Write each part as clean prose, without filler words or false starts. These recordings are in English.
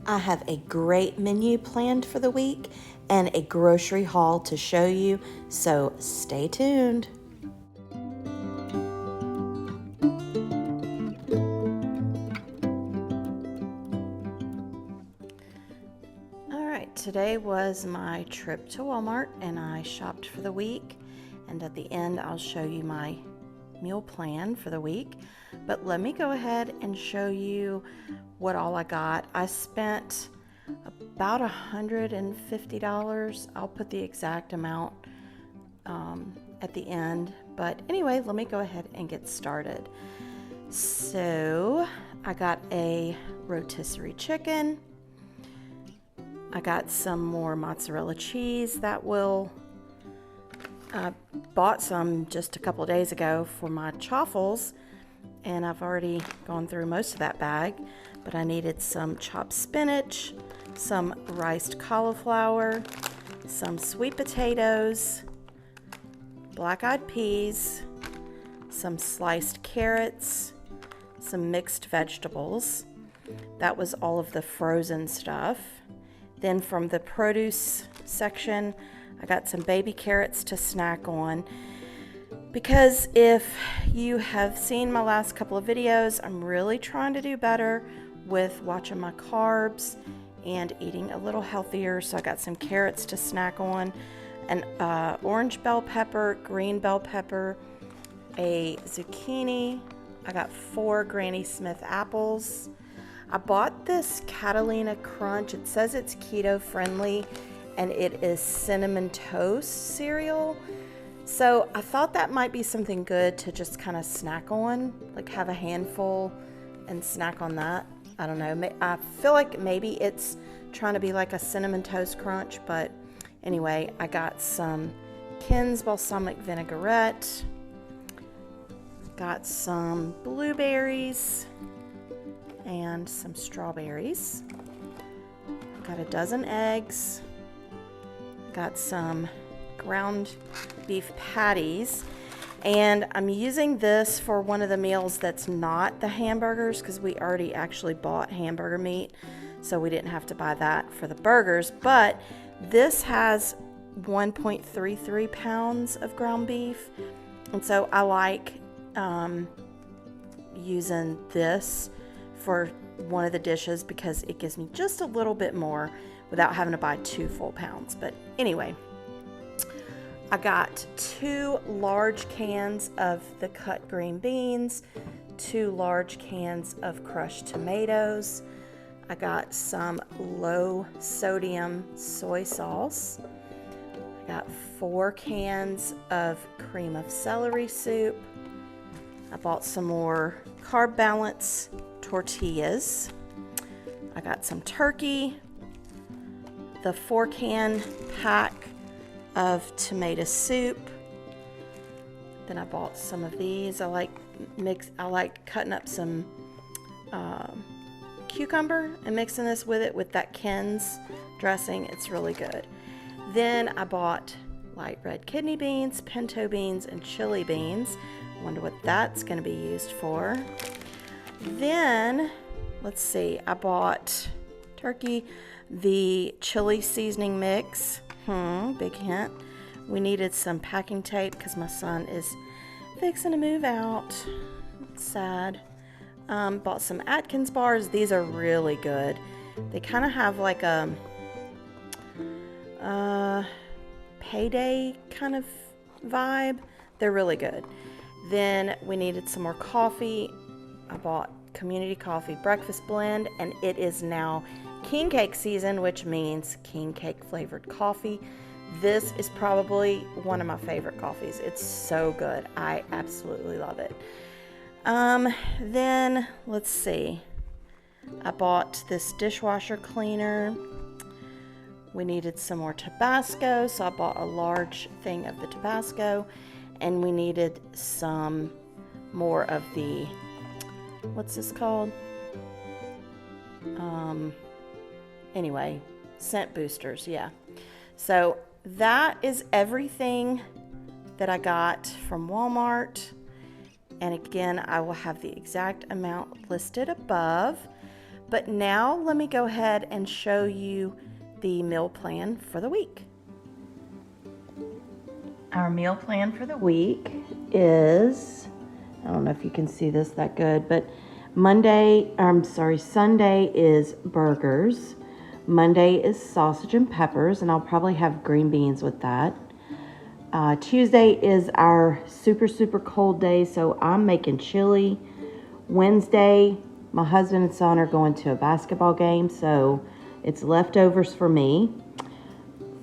I have a great menu planned for the week and a grocery haul to show you, so stay tuned. All right, today was my trip to Walmart and I shopped for the week, and at the end I'll show you my meal plan for the week. But let me go ahead and show you what all I got. I spent about $150. I'll put the exact amount at the end, but anyway, let me go ahead and get started. So I got a rotisserie chicken. I got some more mozzarella cheese I bought some just a couple of days ago for my chaffles, and I've already gone through most of that bag, but I needed some chopped spinach, some riced cauliflower, some sweet potatoes, black-eyed peas, some sliced carrots, some mixed vegetables. That was all of the frozen stuff. Then from the produce section, I got some baby carrots to snack on, because if you have seen my last couple of videos, I'm really trying to do better with watching my carbs and eating a little healthier. So I got some carrots to snack on, an orange bell pepper, green bell pepper, a zucchini. I got 4 Granny Smith apples. I bought this Catalina Crunch. It says it's keto friendly, and it is cinnamon toast cereal. So I thought that might be something good to just kind of snack on, like have a handful and snack on that. I don't know. I feel like maybe it's trying to be like a cinnamon toast crunch, but anyway, I got some Ken's balsamic vinaigrette. Got some blueberries and some strawberries. Got a dozen eggs. Got some ground beef patties, and I'm using this for one of the meals that's not the hamburgers, because we already actually bought hamburger meat, so we didn't have to buy that for the burgers. But this has 1.33 pounds of ground beef, and so I like using this for one of the dishes because it gives me just a little bit more without having to buy 2 full pounds. But anyway, I got 2 large cans of the cut green beans, 2 large cans of crushed tomatoes. I got some low sodium soy sauce. I got 4 cans of cream of celery soup. I bought some more Carb Balance tortillas. I got some turkey, the 4-can pack of tomato soup. Then I bought some of these. I like cutting up some cucumber and mixing this with it with that Ken's dressing. It's really good. Then I bought light red kidney beans, pinto beans, and chili beans. Wonder what that's going to be used for. Then, let's see, I bought turkey, the chili seasoning mix. Big hint. We needed some packing tape because my son is fixing to move out. It's sad. Bought some Atkins bars. These are really good. They kind of have like a payday kind of vibe. They're really good. Then we needed some more coffee. I bought Community Coffee Breakfast Blend, and it is now King Cake season, which means King Cake flavored coffee. This is probably one of my favorite coffees. It's so good. I absolutely love it. Then let's see. I bought this dishwasher cleaner. We needed some more Tabasco, so I bought a large thing of the Tabasco, and we needed some more of the, what's this called? Anyway, scent boosters, yeah. So that is everything that I got from Walmart. And again, I will have the exact amount listed above. But now let me go ahead and show you the meal plan for the week. Our meal plan for the week is, I don't know if you can see this that good, but Sunday is burgers. Monday is sausage and peppers, and I'll probably have green beans with that. Tuesday is our super, super cold day, so I'm making chili. Wednesday, my husband and son are going to a basketball game, so it's leftovers for me.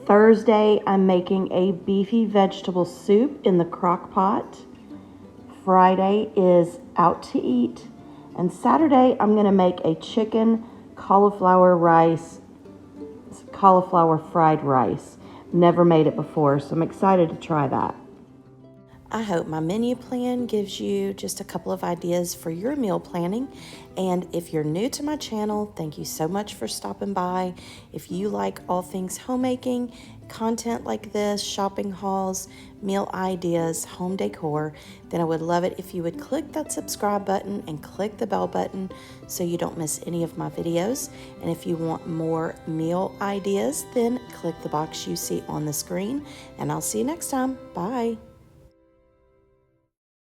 Thursday, I'm making a beefy vegetable soup in the crock pot. Friday is out to eat. And Saturday, I'm going to make a chicken cauliflower fried rice. Never made it before, so I'm excited to try that. I hope my menu plan gives you just a couple of ideas for your meal planning. And if you're new to my channel, thank you so much for stopping by. If you like all things homemaking, content like this, shopping hauls, meal ideas, home decor, then I would love it if you would click that subscribe button and click the bell button so you don't miss any of my videos. And if you want more meal ideas, then click the box you see on the screen. And I'll see you next time. Bye.